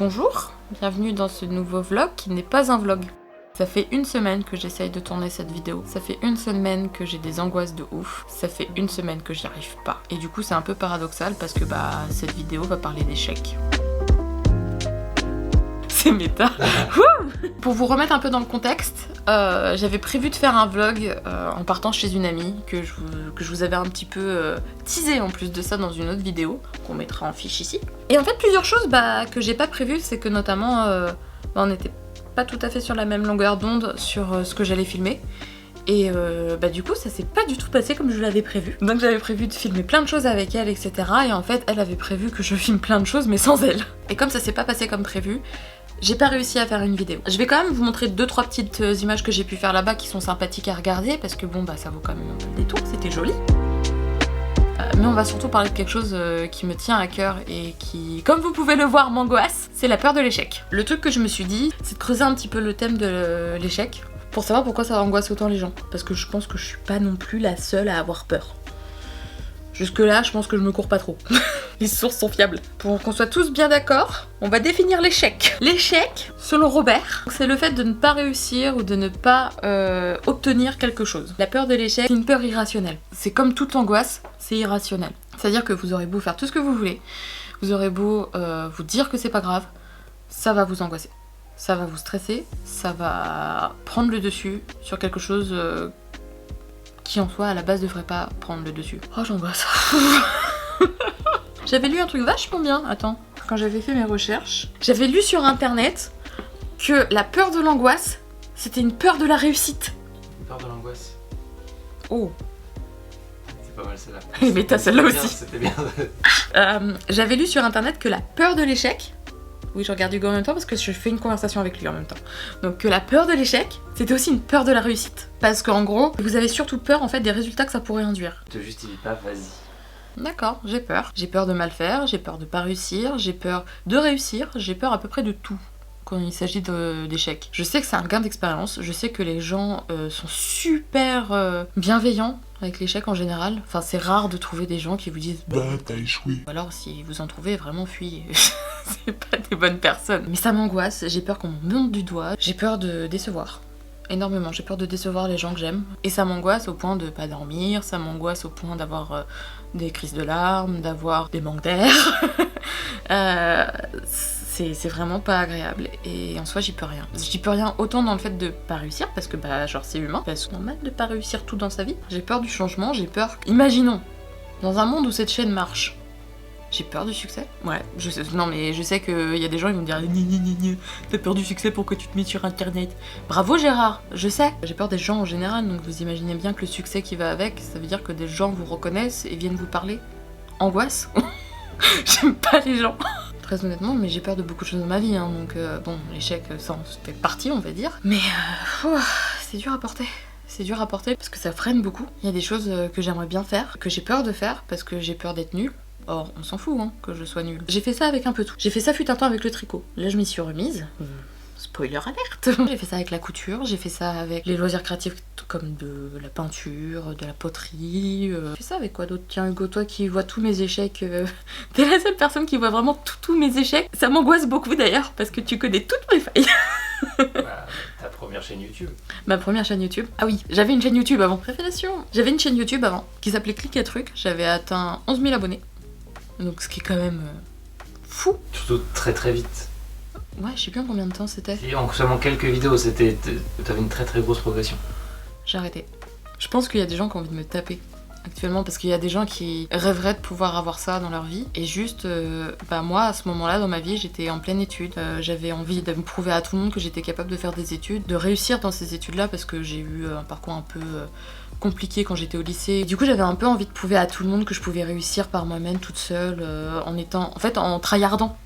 Bonjour, bienvenue dans ce nouveau vlog qui n'est pas un vlog. Ça fait une semaine que j'essaye de tourner cette vidéo. Ça fait une semaine que j'ai des angoisses de ouf. Ça fait une semaine que j'y arrive pas. Et du coup c'est un peu paradoxal parce que cette vidéo va parler d'échecs. C'est méta. Pour vous remettre un peu dans le contexte, j'avais prévu de faire un vlog en partant chez une amie que je vous avais un petit peu teasé en plus de ça dans une autre vidéo qu'on mettra en fiche ici. Et en fait plusieurs choses que j'ai pas prévues, c'est que notamment on n'était pas tout à fait sur la même longueur d'onde sur ce que j'allais filmer. Et du coup ça s'est pas du tout passé comme je l'avais prévu. Donc j'avais prévu de filmer plein de choses avec elle, etc. Et en fait elle avait prévu que je filme plein de choses mais sans elle. Et comme ça s'est pas passé comme prévu, j'ai pas réussi à faire une vidéo. Je vais quand même vous montrer 2-3 petites images que j'ai pu faire là-bas qui sont sympathiques à regarder parce que ça vaut quand même un peu le détour, c'était joli. Mais on va surtout parler de quelque chose qui me tient à cœur et qui, comme vous pouvez le voir, m'angoisse, c'est la peur de l'échec. Le truc que je me suis dit, c'est de creuser un petit peu le thème de l'échec pour savoir pourquoi ça angoisse autant les gens. Parce que je pense que je suis pas non plus la seule à avoir peur. Jusque là, je pense que je me cours pas trop. Les sources sont fiables. Pour qu'on soit tous bien d'accord, on va définir l'échec. L'échec, selon Robert, c'est le fait de ne pas réussir ou de ne pas obtenir quelque chose. La peur de l'échec, c'est une peur irrationnelle. C'est comme toute angoisse, c'est irrationnel. C'est-à-dire que vous aurez beau faire tout ce que vous voulez, vous aurez beau vous dire que c'est pas grave, ça va vous angoisser. Ça va vous stresser, ça va prendre le dessus sur quelque chose qui en soi à la base devrait pas prendre le dessus. Oh j'angoisse. J'avais lu un truc vachement bien, attends, quand j'avais fait mes recherches, j'avais lu sur internet que la peur de l'angoisse, c'était une peur de la réussite. Peur de l'angoisse. Oh. C'est pas mal celle-là. Mais t'as celle-là aussi. C'était bien. J'avais lu sur internet que la peur de l'échec, oui je regarde Hugo en même temps parce que je fais une conversation avec lui en même temps, donc que la peur de l'échec, c'était aussi une peur de la réussite. Parce qu'en gros, vous avez surtout peur en fait des résultats que ça pourrait induire. Te justifie pas, vas-y. D'accord, j'ai peur. J'ai peur de mal faire, j'ai peur de pas réussir, j'ai peur de réussir, j'ai peur à peu près de tout quand il s'agit d'échecs. Je sais que c'est un gain d'expérience, je sais que les gens sont super bienveillants avec l'échec en général. Enfin, c'est rare de trouver des gens qui vous disent bah t'as échoué. Ou alors si vous en trouvez, vraiment fuyez. C'est pas des bonnes personnes. Mais ça m'angoisse, j'ai peur qu'on me monte du doigt, j'ai peur de décevoir. Énormément, j'ai peur de décevoir les gens que j'aime. Et ça m'angoisse au point de pas dormir, ça m'angoisse au point d'avoir des crises de larmes, d'avoir des manques d'air. C'est vraiment pas agréable. Et en soi, j'y peux rien. J'y peux rien autant dans le fait de pas réussir, parce que c'est humain, parce que c'est normal de pas réussir tout dans sa vie. J'ai peur du changement, j'ai peur... Imaginons, dans un monde où cette chaîne marche, j'ai peur du succès. Ouais, non mais je sais qu'il y a des gens qui vont me dire t'as peur du succès, pourquoi tu te mets sur internet? Bravo Gérard, je sais. J'ai peur des gens en général, donc vous imaginez bien que le succès qui va avec, ça veut dire que des gens vous reconnaissent et viennent vous parler. Angoisse. J'aime pas les gens. Très honnêtement, mais j'ai peur de beaucoup de choses dans ma vie, hein, donc l'échec, ça en fait partie, on va dire. Mais c'est dur à porter. C'est dur à porter parce que ça freine beaucoup. Il y a des choses que j'aimerais bien faire, que j'ai peur de faire parce que j'ai peur d'être nulle. Or, on s'en fout hein, que je sois nulle. J'ai fait ça avec un peu tout. J'ai fait ça fut un temps avec le tricot. Là, je m'y suis remise. Spoiler alerte. J'ai fait ça avec la couture, j'ai fait ça avec les loisirs créatifs comme de la peinture, de la poterie. J'ai fait ça avec quoi d'autre? Tiens Hugo, toi qui vois tous mes échecs, t'es la seule personne qui voit vraiment tous mes échecs. Ça m'angoisse beaucoup d'ailleurs parce que tu connais toutes mes failles. Ta première chaîne YouTube. Ma première chaîne YouTube. Ah oui, j'avais une chaîne YouTube avant. Révélation. J'avais une chaîne YouTube avant qui s'appelait Click à Truc. J'avais atteint 11 000 abonnés. Donc ce qui est quand même fou. Surtout très très vite. Ouais, je sais plus en combien de temps c'était. Et en seulement quelques vidéos, t'avais une très très grosse progression. J'ai arrêté. Je pense qu'il y a des gens qui ont envie de me taper actuellement parce qu'il y a des gens qui rêveraient de pouvoir avoir ça dans leur vie. Et juste, moi à ce moment-là dans ma vie, j'étais en pleine étude. J'avais envie de me prouver à tout le monde que j'étais capable de faire des études, de réussir dans ces études-là parce que j'ai eu un parcours un peu compliqué quand j'étais au lycée. Du coup j'avais un peu envie de prouver à tout le monde que je pouvais réussir par moi-même toute seule en tryhardant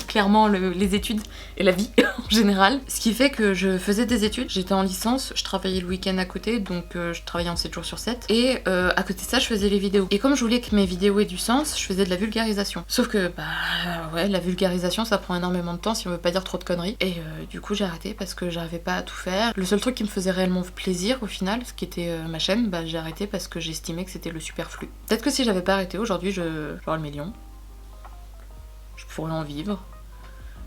clairement les études et la vie en général. Ce qui fait que je faisais des études, j'étais en licence, je travaillais le week-end à côté donc je travaillais en 7 jours sur 7 et à côté de ça je faisais les vidéos. Et comme je voulais que mes vidéos aient du sens, je faisais de la vulgarisation. Sauf que la vulgarisation ça prend énormément de temps si on veut pas dire trop de conneries et du coup j'ai arrêté parce que j'arrivais pas à tout faire. Le seul truc qui me faisait réellement plaisir au final, ce qui était ma chaîne, j'ai arrêté parce que j'estimais que c'était le superflu. Peut-être que si j'avais pas arrêté aujourd'hui, j'aurais le million. Je pourrais en vivre.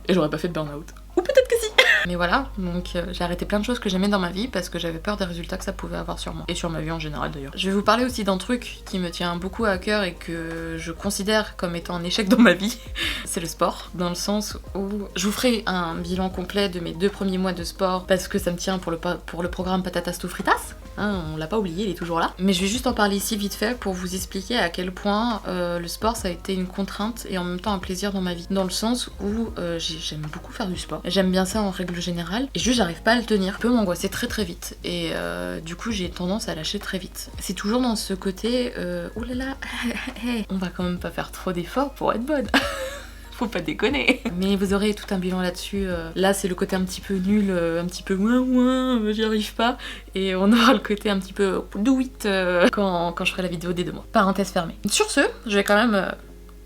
et j'aurais pas fait de burn-out. Ou peut-être que si. Mais voilà, donc j'ai arrêté plein de choses que j'aimais dans ma vie parce que j'avais peur des résultats que ça pouvait avoir sur moi. Et sur ma vie en général d'ailleurs. Je vais vous parler aussi d'un truc qui me tient beaucoup à cœur et que je considère comme étant un échec dans ma vie. C'est le sport. Dans le sens où je vous ferai un bilan complet de mes 2 premiers mois de sport parce que ça me tient pour le programme Patatas to Fritas. Hein, on l'a pas oublié, il est toujours là. Mais je vais juste en parler ici vite fait pour vous expliquer à quel point le sport ça a été une contrainte et en même temps un plaisir dans ma vie. Dans le sens où j'aime beaucoup faire du sport. J'aime bien ça en règle générale et juste j'arrive pas à le tenir. Je peux m'angoisser très très vite et du coup j'ai tendance à lâcher très vite. C'est toujours dans ce côté oulala, on va quand même pas faire trop d'efforts pour être bonne. Faut pas déconner. Mais vous aurez tout un bilan là-dessus. Là, c'est le côté un petit peu nul, un petit peu ouin, j'y arrive pas. Et on aura le côté un petit peu do it quand je ferai la vidéo des 2 mois. Parenthèse fermée. Sur ce, je vais quand même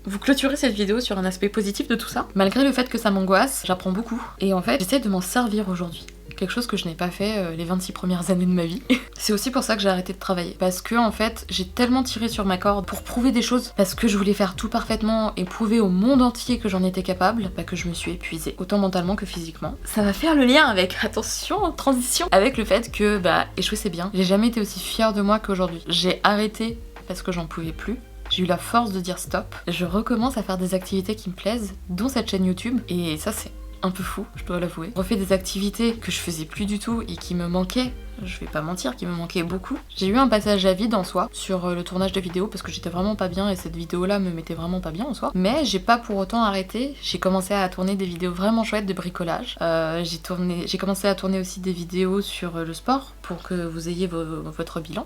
vous clôturer cette vidéo sur un aspect positif de tout ça. Malgré le fait que ça m'angoisse, j'apprends beaucoup. Et en fait, j'essaie de m'en servir aujourd'hui. Quelque chose que je n'ai pas fait les 26 premières années de ma vie. C'est aussi pour ça que j'ai arrêté de travailler. Parce que en fait, j'ai tellement tiré sur ma corde pour prouver des choses, parce que je voulais faire tout parfaitement et prouver au monde entier que j'en étais capable, que je me suis épuisée, autant mentalement que physiquement. Ça va faire le lien avec, attention, transition, avec le fait que échouer c'est bien. J'ai jamais été aussi fière de moi qu'aujourd'hui. J'ai arrêté parce que j'en pouvais plus. J'ai eu la force de dire stop. Je recommence à faire des activités qui me plaisent, dont cette chaîne YouTube, et ça c'est un peu fou, je dois l'avouer. Je refais des activités que je faisais plus du tout et qui me manquaient. Je vais pas mentir, qui me manquaient beaucoup. J'ai eu un passage à vide en soi sur le tournage de vidéos parce que j'étais vraiment pas bien et cette vidéo-là me mettait vraiment pas bien en soi. Mais j'ai pas pour autant arrêté. J'ai commencé à tourner des vidéos vraiment chouettes de bricolage. J'ai commencé à tourner aussi des vidéos sur le sport pour que vous ayez votre bilan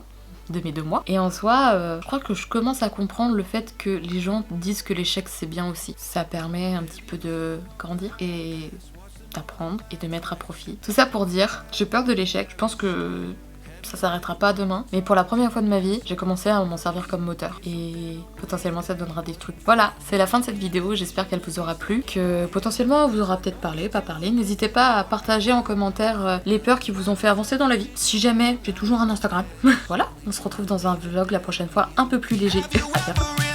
de mes 2 mois. Et en soi, je crois que je commence à comprendre le fait que les gens disent que l'échec c'est bien aussi. Ça permet un petit peu de grandir et d'apprendre et de mettre à profit. Tout ça pour dire, j'ai peur de l'échec. Je pense que ça s'arrêtera pas demain. Mais pour la première fois de ma vie, j'ai commencé à m'en servir comme moteur. Et potentiellement ça donnera des trucs. Voilà, c'est la fin de cette vidéo. J'espère qu'elle vous aura plu. Que potentiellement elle vous aura peut-être parlé, pas parlé. N'hésitez pas à partager en commentaire les peurs qui vous ont fait avancer dans la vie. Si jamais, j'ai toujours un Instagram. Voilà, on se retrouve dans un vlog la prochaine fois un peu plus léger. À bientôt.